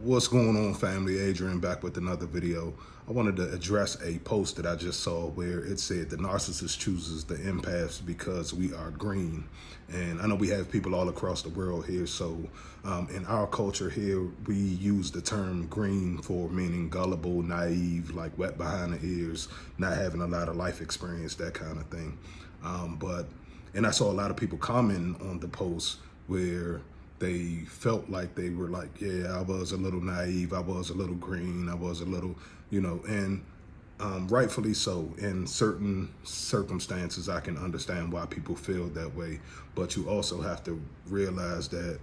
What's going on, family? Adrian back with another video. I wanted to address a post that I just saw where it said the narcissist chooses the empaths because we are green. And I know we have people all across the world here, so in our culture here, we use the term green for meaning gullible, naive, like wet behind the ears, not having a lot of life experience, that kind of thing. And I saw a lot of people commenting on the post where they felt like they were like, yeah, I was a little naive, I was a little green, I was a little, and rightfully so. In certain circumstances, I can understand why people feel that way, but you also have to realize that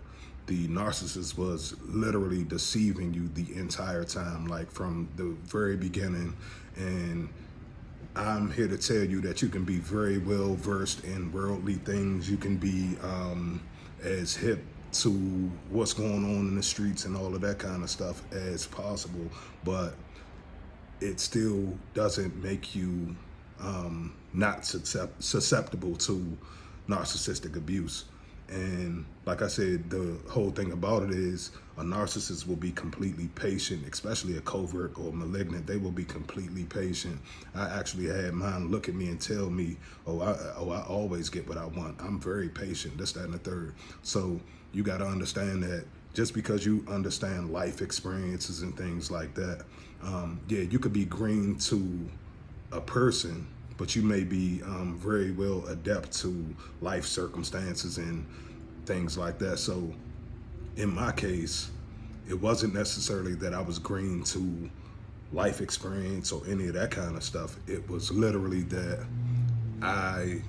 the narcissist was literally deceiving you the entire time, like from the very beginning. And I'm here to tell you that you can be very well versed in worldly things. You can be as hip to what's going on in the streets and all of that kind of stuff as possible, but it still doesn't make you not susceptible to narcissistic abuse. And like I said, the whole thing about it is a narcissist will be completely patient, especially a covert or malignant. They will be completely patient. I actually had mine look at me and tell me, I always get what I want. I'm very patient, this, that, and the third. So you got to understand that just because you understand life experiences and things like that, yeah, you could be green to a person, but you may be very well adept to life circumstances and things like that. So in my case, it wasn't necessarily that I was green to life experience or any of that kind of stuff. It was literally that I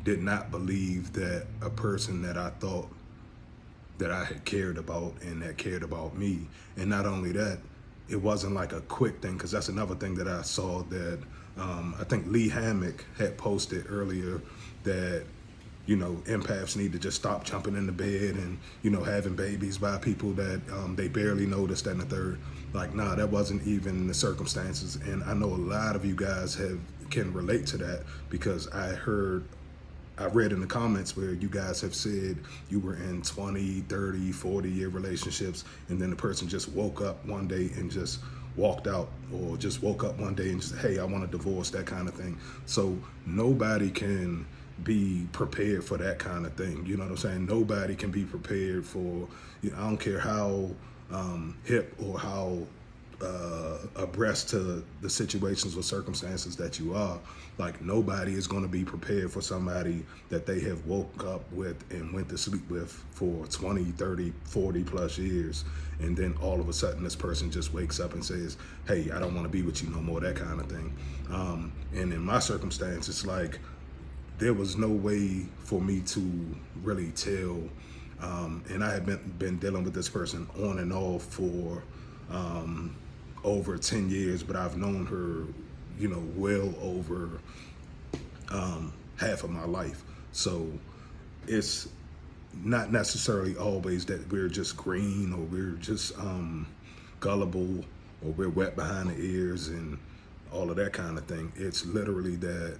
did not believe that a person that I thought that I had cared about and that cared about me. And not only that, it wasn't like a quick thing, because that's another thing that I saw that I think Lee Hammock had posted earlier, that empaths need to just stop jumping in the bed and having babies by people that they barely know, this, that, and the third. Like, nah, that wasn't even the circumstances. And I know a lot of you guys can relate to that, because I read in the comments where you guys have said you were in 20, 30, 40-year relationships, and then the person just woke up one day and just walked out, or just woke up one day and just, hey, I want a divorce, that kind of thing. So nobody can be prepared for that kind of thing. You know what I'm saying? Nobody can be prepared for, I don't care how hip or how abreast to the situations or circumstances that you are. Like, nobody is going to be prepared for somebody that they have woke up with and went to sleep with for 20, 30, 40 plus years. And then all of a sudden this person just wakes up and says, hey, I don't want to be with you no more, that kind of thing. And in my circumstance, it's like, there was no way for me to really tell. And I had been dealing with this person on and off for over 10 years, but I've known her, well over half of my life. So it's not necessarily always that we're just green, or we're just gullible, or we're wet behind the ears and all of that kind of thing. It's literally that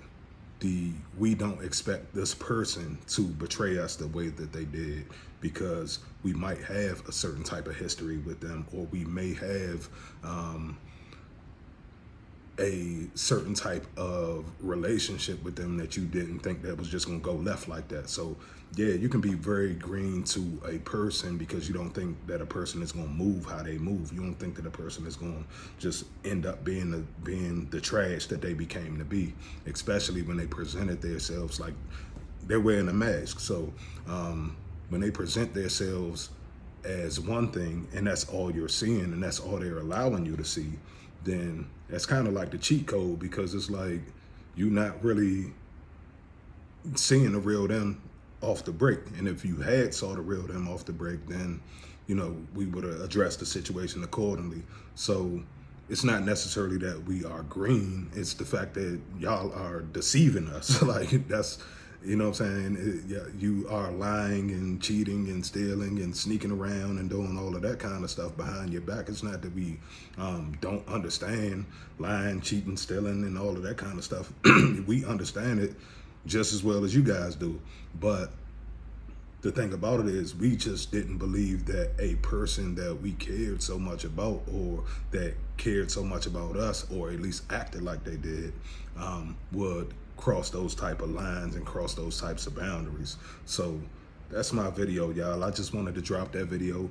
we don't expect this person to betray us the way that they did, because we might have a certain type of history with them, or we may have a certain type of relationship with them that you didn't think that was just gonna go left like that. So yeah, you can be very green to a person because you don't think that a person is gonna move how they move. You don't think that a person is gonna just end up being the trash that they became to be, especially when they presented themselves like they're wearing a mask. So when they present themselves as one thing and that's all you're seeing and that's all they're allowing you to see, then that's kind of like the cheat code, because it's like you're not really seeing the real them off the break. And if you had saw the real them off the break, then we would have addressed the situation accordingly. So it's not necessarily that we are green, it's the fact that y'all are deceiving us. Like, that's, you know what I'm saying? You are lying and cheating and stealing and sneaking around and doing all of that kind of stuff behind your back. It's not that we don't understand lying, cheating, stealing, and all of that kind of stuff. We understand it just as well as you guys do. But the thing about it is we just didn't believe that a person that we cared so much about, or that cared so much about us, or at least acted like they did, would cross those type of lines and cross those types of boundaries. So that's my video, y'all. I just wanted to drop that video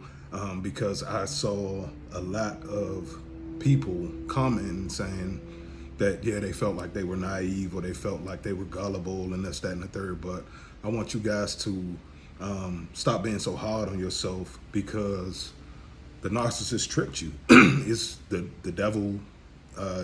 because I saw a lot of people commenting saying that, yeah, they felt like they were naive, or they felt like they were gullible, and this, that, and the third. But I want you guys to stop being so hard on yourself, because the narcissist tricked you. It's the devil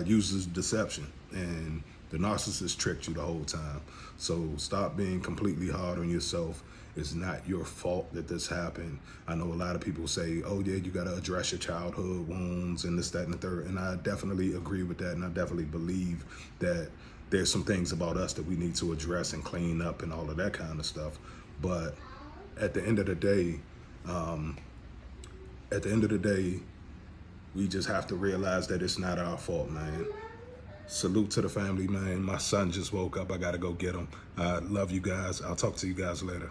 uses deception, and the narcissist tricked you the whole time. So stop being completely hard on yourself. It's not your fault that this happened. I know a lot of people say, oh yeah, you gotta address your childhood wounds and this, that, and the third. And I definitely agree with that. And I definitely believe that there's some things about us that we need to address and clean up and all of that kind of stuff. But at the end of the day, we just have to realize that it's not our fault, man. Salute to the family, man. My son just woke up. I gotta go get him. I love you guys. I'll talk to you guys later.